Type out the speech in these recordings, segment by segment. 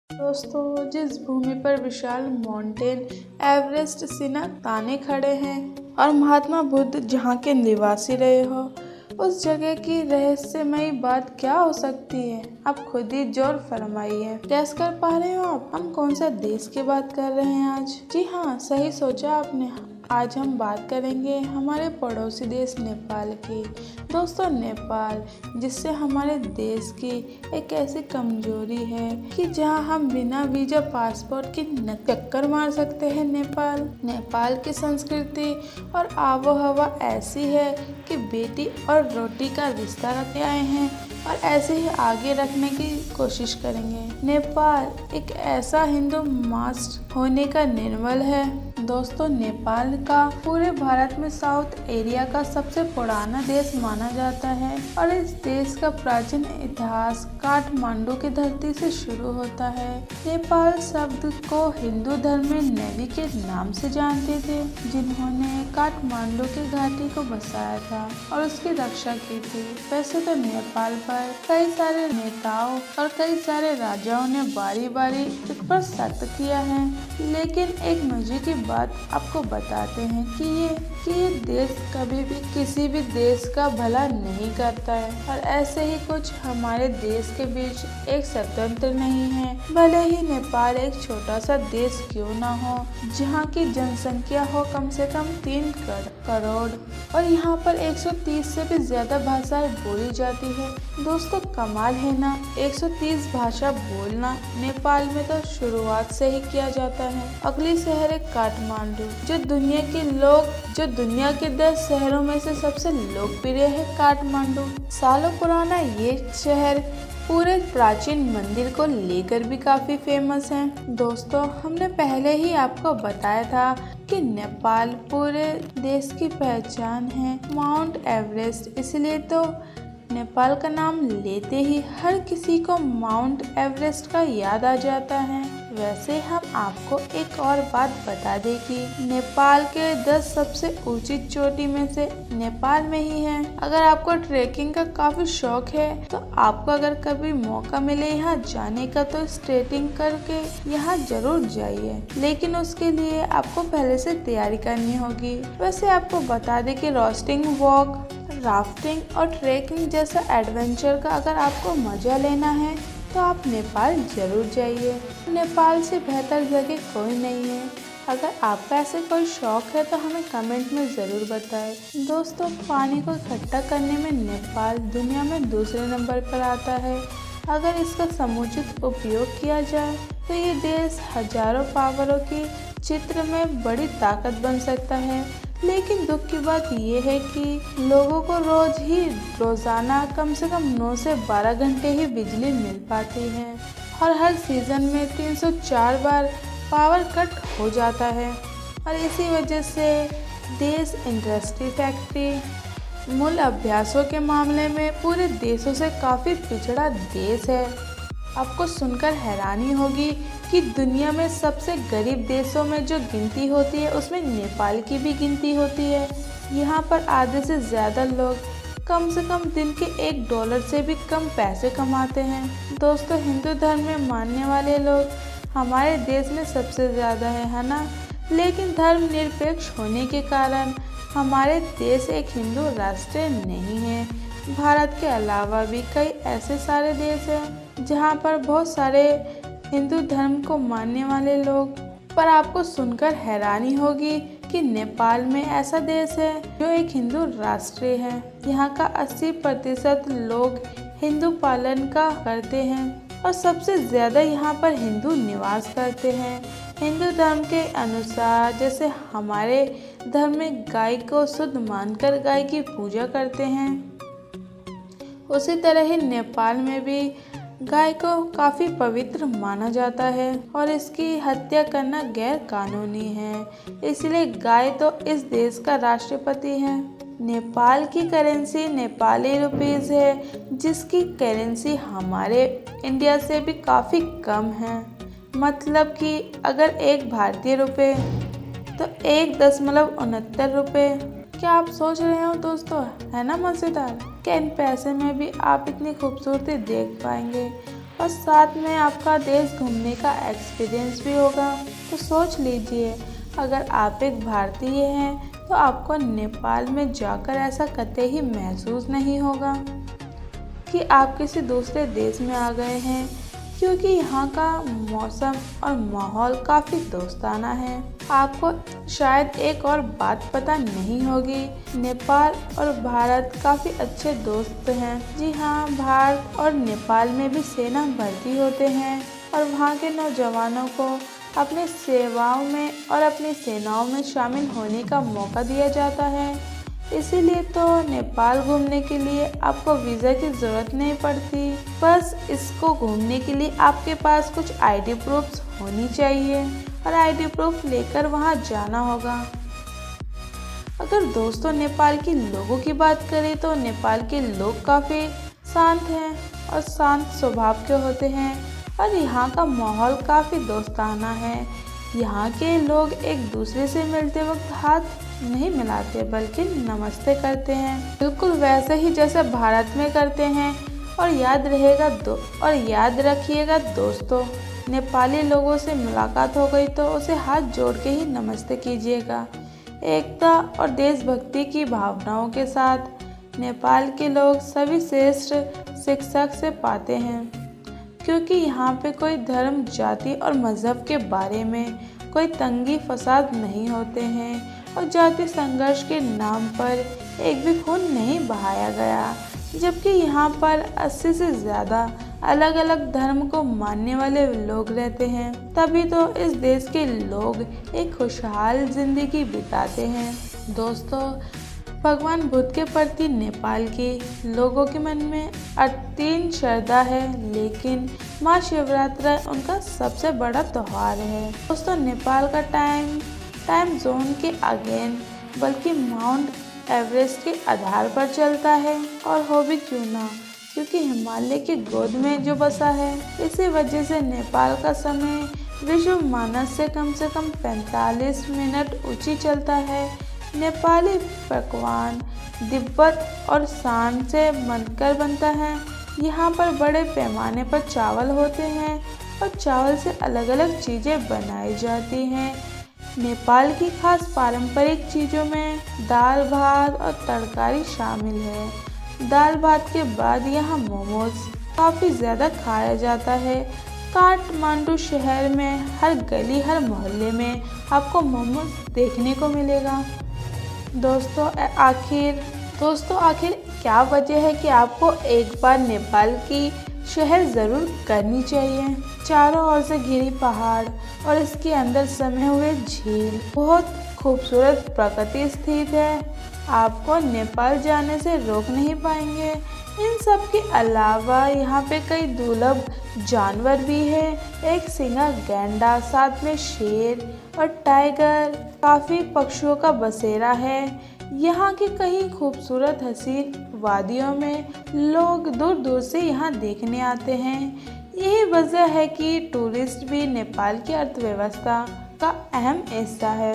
दोस्तों, जिस भूमि पर विशाल माउंटेन एवरेस्ट सिना ताने खड़े हैं और महात्मा बुद्ध जहाँ के निवासी रहे हो, उस जगह की रहस्यमयी बात क्या हो सकती है? आप खुद ही जोर फरमाइए। गैस कर पा रहे हो आप हम कौन सा देश की बात कर रहे हैं आज? जी हाँ, सही सोचा आपने। आज हम बात करेंगे हमारे पड़ोसी देश नेपाल की। दोस्तों, नेपाल जिससे हमारे देश की एक ऐसी कमजोरी है कि जहां हम बिना वीजा पासपोर्ट के चक्कर मार सकते हैं। नेपाल की संस्कृति और आबो हवा ऐसी है कि बेटी और रोटी का रिश्ता रखते आए हैं और ऐसे ही आगे रखने की कोशिश करेंगे। नेपाल एक ऐसा हिंदू राष्ट्र होने का निर्मल है। दोस्तों, नेपाल का पूरे भारत में साउथ एरिया का सबसे पुराना देश माना जाता है और इस देश का प्राचीन इतिहास काठमांडू की धरती से शुरू होता है। नेपाल शब्द को हिंदू धर्म में नेवी के नाम से जानते थे, जिन्होंने काठमांडू की घाटी को बसाया था और उसकी रक्षा की थी। वैसे तो नेपाल पर कई सारे नेताओं और कई सारे राजाओं ने बारी बारी इस पर शक किया है, लेकिन एक मजे की बात आपको बताते हैं कि ये देश कभी भी किसी भी देश का भला नहीं करता है और ऐसे ही कुछ हमारे देश के बीच एक स्वतंत्र नहीं है। भले ही नेपाल एक छोटा सा देश क्यों ना हो, जहाँ की जनसंख्या हो कम से कम 3 करोड़ और यहाँ पर 130 से भी ज्यादा भाषाएं बोली जाती है। दोस्तों, कमाल है ना, 130 भाषा बोलना। नेपाल में तो शुरुआत से ही किया जाता है। अगली शहर है काठमांडू, जो दुनिया के 10 शहरों में से सबसे लोकप्रिय है। काठमांडू सालों पुराना ये शहर पूरे प्राचीन मंदिर को लेकर भी काफी फेमस है। दोस्तों, हमने पहले ही आपको बताया था कि नेपाल पूरे देश की पहचान है माउंट एवरेस्ट, इसलिए तो नेपाल का नाम लेते ही हर किसी को माउंट एवरेस्ट का याद आ जाता है। वैसे हम आपको एक और बात बता दें कि नेपाल के 10 सबसे ऊंची चोटी में से नेपाल में ही है। अगर आपको ट्रैकिंग का काफी शौक है तो आपको अगर कभी मौका मिले यहाँ जाने का तो स्केटिंग करके यहाँ जरूर जाइए, लेकिन उसके लिए आपको पहले से तैयारी करनी होगी। वैसे आपको बता दें कि रोस्टिंग वॉक, राफ्टिंग और ट्रैकिंग जैसा एडवेंचर का अगर आपको मजा लेना है तो आप नेपाल जरूर जाइए। नेपाल से बेहतर जगह कोई नहीं है। अगर आपका ऐसे कोई शौक है तो हमें कमेंट में ज़रूर बताएं। दोस्तों, पानी को इकट्ठा करने में नेपाल दुनिया में दूसरे नंबर पर आता है। अगर इसका समुचित उपयोग किया जाए तो ये देश हजारों पावरों की चित्र में बड़ी ताकत बन सकता है। लेकिन दुख की बात यह है कि लोगों को रोजाना कम से कम 9 से 12 घंटे ही बिजली मिल पाती है और हर सीजन में 304 बार पावर कट हो जाता है और इसी वजह से देश इंडस्ट्री, फैक्ट्री, मूल अभ्यासों के मामले में पूरे देशों से काफ़ी पिछड़ा देश है। आपको सुनकर हैरानी होगी कि दुनिया में सबसे गरीब देशों में जो गिनती होती है उसमें नेपाल की भी गिनती होती है। यहाँ पर आधे से ज़्यादा लोग कम से कम दिन के $1 से भी कम पैसे कमाते हैं। दोस्तों, हिंदू धर्म में मानने वाले लोग हमारे देश में सबसे ज़्यादा है ना, लेकिन धर्म निरपेक्ष होने के कारण हमारे देश एक हिंदू राष्ट्र नहीं है। भारत के अलावा भी कई ऐसे सारे देश हैं जहाँ पर बहुत सारे हिंदू धर्म को मानने वाले लोग, पर आपको सुनकर हैरानी होगी कि नेपाल में ऐसा देश है जो एक हिंदू राष्ट्र है। यहाँ का 80% लोग हिंदू पालन का करते हैं और सबसे ज्यादा यहाँ पर हिंदू निवास करते हैं। हिंदू धर्म के अनुसार जैसे हमारे धर्म में गाय को शुद्ध मानकर गाय की पूजा करते हैं, उसी तरह ही नेपाल में भी गाय को काफी पवित्र माना जाता है और इसकी हत्या करना गैर कानूनी है। इसलिए गाय तो इस देश का राष्ट्रपति है। नेपाल की करेंसी नेपाली रुपीस है, जिसकी करेंसी हमारे इंडिया से भी काफी कम है। मतलब कि अगर एक भारतीय रुपए तो 1.69 रुपए। क्या आप सोच रहे हो दोस्तों, है ना मजेदार? क्या इन पैसे में भी आप इतनी खूबसूरती देख पाएंगे? और साथ में आपका देश घूमने का एक्सपीरियंस भी होगा। तो सोच लीजिए, अगर आप एक भारतीय हैं तो आपको नेपाल में जाकर ऐसा कतई ही महसूस नहीं होगा कि आप किसी दूसरे देश में आ गए हैं, क्योंकि यहाँ का मौसम और माहौल काफ़ी दोस्ताना है। आपको शायद एक और बात पता नहीं होगी, नेपाल और भारत काफ़ी अच्छे दोस्त हैं। जी हाँ, भारत और नेपाल में भी सेना भर्ती होते हैं और वहाँ के नौजवानों को अपनी सेवाओं में और अपनी सेनाओं में शामिल होने का मौका दिया जाता है। इसीलिए तो नेपाल घूमने के लिए आपको वीज़ा की ज़रूरत नहीं पड़ती। बस इसको घूमने के लिए आपके पास कुछ आईडी प्रूफ्स होनी चाहिए और आईडी प्रूफ लेकर वहां जाना होगा। अगर दोस्तों नेपाल के लोगों की बात करें तो नेपाल के लोग काफ़ी शांत हैं और शांत स्वभाव के होते हैं और यहाँ का माहौल काफ़ी दोस्ताना है। यहाँ के लोग एक दूसरे से मिलते वक्त हाथ नहीं मिलाते बल्कि नमस्ते करते हैं, बिल्कुल वैसे ही जैसे भारत में करते हैं। और याद रखिएगा दोस्तों, नेपाली लोगों से मुलाकात हो गई तो उसे हाथ जोड़ के ही नमस्ते कीजिएगा। एकता और देशभक्ति की भावनाओं के साथ नेपाल के लोग सभी श्रेष्ठ शिक्षक से पाते हैं, क्योंकि यहाँ पे कोई धर्म, जाति और मज़हब के बारे में कोई तंगी फसाद नहीं होते हैं और जाति संघर्ष के नाम पर एक भी खून नहीं बहाया गया। जबकि यहाँ पर 80 से ज़्यादा अलग अलग धर्म को मानने वाले लोग रहते हैं, तभी तो इस देश के लोग एक खुशहाल जिंदगी बिताते हैं। दोस्तों, भगवान बुद्ध के प्रति नेपाल के लोगों के मन में अतीन श्रद्धा है, लेकिन माँ शिवरात्रि उनका सबसे बड़ा त्योहार है। दोस्तों, नेपाल का टाइम जोन के अगेन बल्कि माउंट एवरेस्ट के आधार पर चलता है, और हो भी क्यों ना, क्योंकि हिमालय की गोद में जो बसा है। इसी वजह से नेपाल का समय विश्व मानक से कम 45 मिनट ऊंची चलता है। नेपाली पकवान तिब्बत और शान से बनकर बनता है। यहाँ पर बड़े पैमाने पर चावल होते हैं और चावल से अलग अलग चीज़ें बनाई जाती हैं। नेपाल की खास पारंपरिक चीज़ों में दाल भात और तरकारी शामिल है। दाल भात के बाद यहाँ मोमोज काफ़ी ज़्यादा खाया जाता है। काठमांडू शहर में हर गली, हर मोहल्ले में आपको मोमोज देखने को मिलेगा। दोस्तों आखिर क्या वजह है कि आपको एक बार नेपाल की शहर ज़रूर करनी चाहिए। चारों ओर से घिरी पहाड़ और इसके अंदर समे हुए झील, बहुत खूबसूरत प्रकृति स्थित है। आपको नेपाल जाने से रोक नहीं पाएंगे। इन सब के अलावा यहाँ पे कई दुर्लभ जानवर भी है। एक सिंगा गैंडा, साथ में शेर और टाइगर, काफ़ी पक्षियों का बसेरा है। यहाँ की कई खूबसूरत हसीन वादियों में लोग दूर दूर से यहाँ देखने आते हैं। यही वजह है कि टूरिस्ट भी नेपाल की अर्थव्यवस्था का अहम हिस्सा है।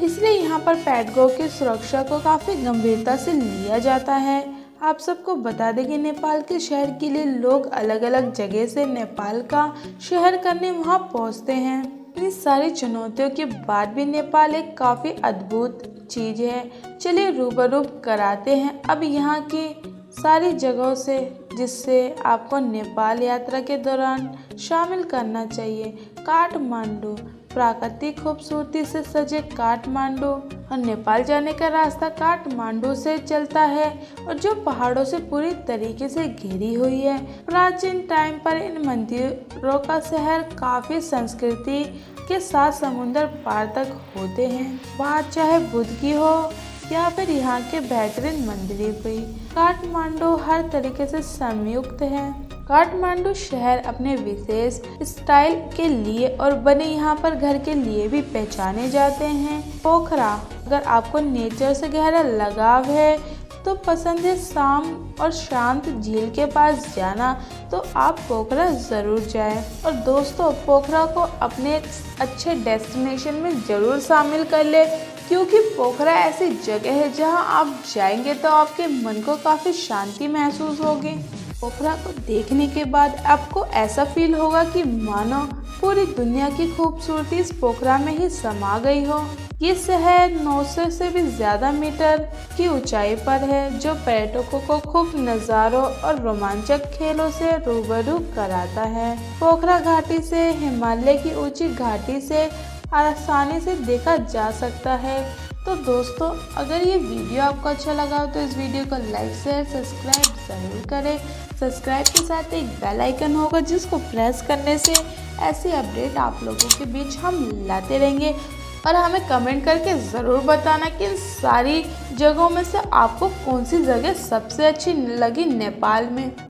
इसलिए यहाँ पर पैडगो की सुरक्षा को काफ़ी गंभीरता से लिया जाता है। आप सबको बता दें कि नेपाल के शहर के लिए लोग अलग अलग जगह से नेपाल का शहर करने वहाँ पहुँचते हैं। इतनी सारी चुनौतियों के बाद भी नेपाल एक काफ़ी अद्भुत चीज़ है। चलिए रूबरू कराते हैं अब यहाँ की सारी जगहों से, जिससे आपको नेपाल यात्रा के दौरान शामिल करना चाहिए। काठमांडू, प्राकृतिक खूबसूरती से सजे काठमांडू, और नेपाल जाने का रास्ता काठमांडू से चलता है और जो पहाड़ों से पूरी तरीके से घिरी हुई है। प्राचीन टाइम पर इन मंदिरों का शहर काफ़ी संस्कृति के साथ समुद्र पार तक होते हैं। बात चाहे बुद्ध की हो या फिर यहाँ के बेहतरीन मंदिरों की, काठमांडू हर तरीके से संयुक्त है। काठमांडू शहर अपने विशेष स्टाइल के लिए और बने यहाँ पर घर के लिए भी पहचाने जाते हैं। पोखरा, अगर आपको नेचर से गहरा लगाव है तो पसंद है शाम और शांत झील के पास जाना, तो आप पोखरा ज़रूर जाएं। और दोस्तों, पोखरा को अपने अच्छे डेस्टिनेशन में ज़रूर शामिल कर ले, क्योंकि पोखरा ऐसी जगह है जहां आप जाएंगे तो आपके मन को काफ़ी शांति महसूस होगी। पोखरा को देखने के बाद आपको ऐसा फील होगा कि मानो पूरी दुनिया की खूबसूरती इस पोखरा में ही समा गई हो। ये शहर 900 से भी ज्यादा मीटर की ऊंचाई पर है, जो पर्यटकों को खूब नज़ारों और रोमांचक खेलों से रूबरू कराता है। पोखरा घाटी से हिमालय की ऊंची घाटी से आसानी से देखा जा सकता है। तो दोस्तों, अगर ये वीडियो आपको अच्छा लगा हो तो इस वीडियो को लाइक शेयर सब्सक्राइब ज़रूर करें। सब्सक्राइब के साथ एक बेल आइकन होगा जिसको प्रेस करने से ऐसे अपडेट आप लोगों के बीच हम लाते रहेंगे। और हमें कमेंट करके ज़रूर बताना कि इन सारी जगहों में से आपको कौन सी जगह सबसे अच्छी लगी नेपाल में।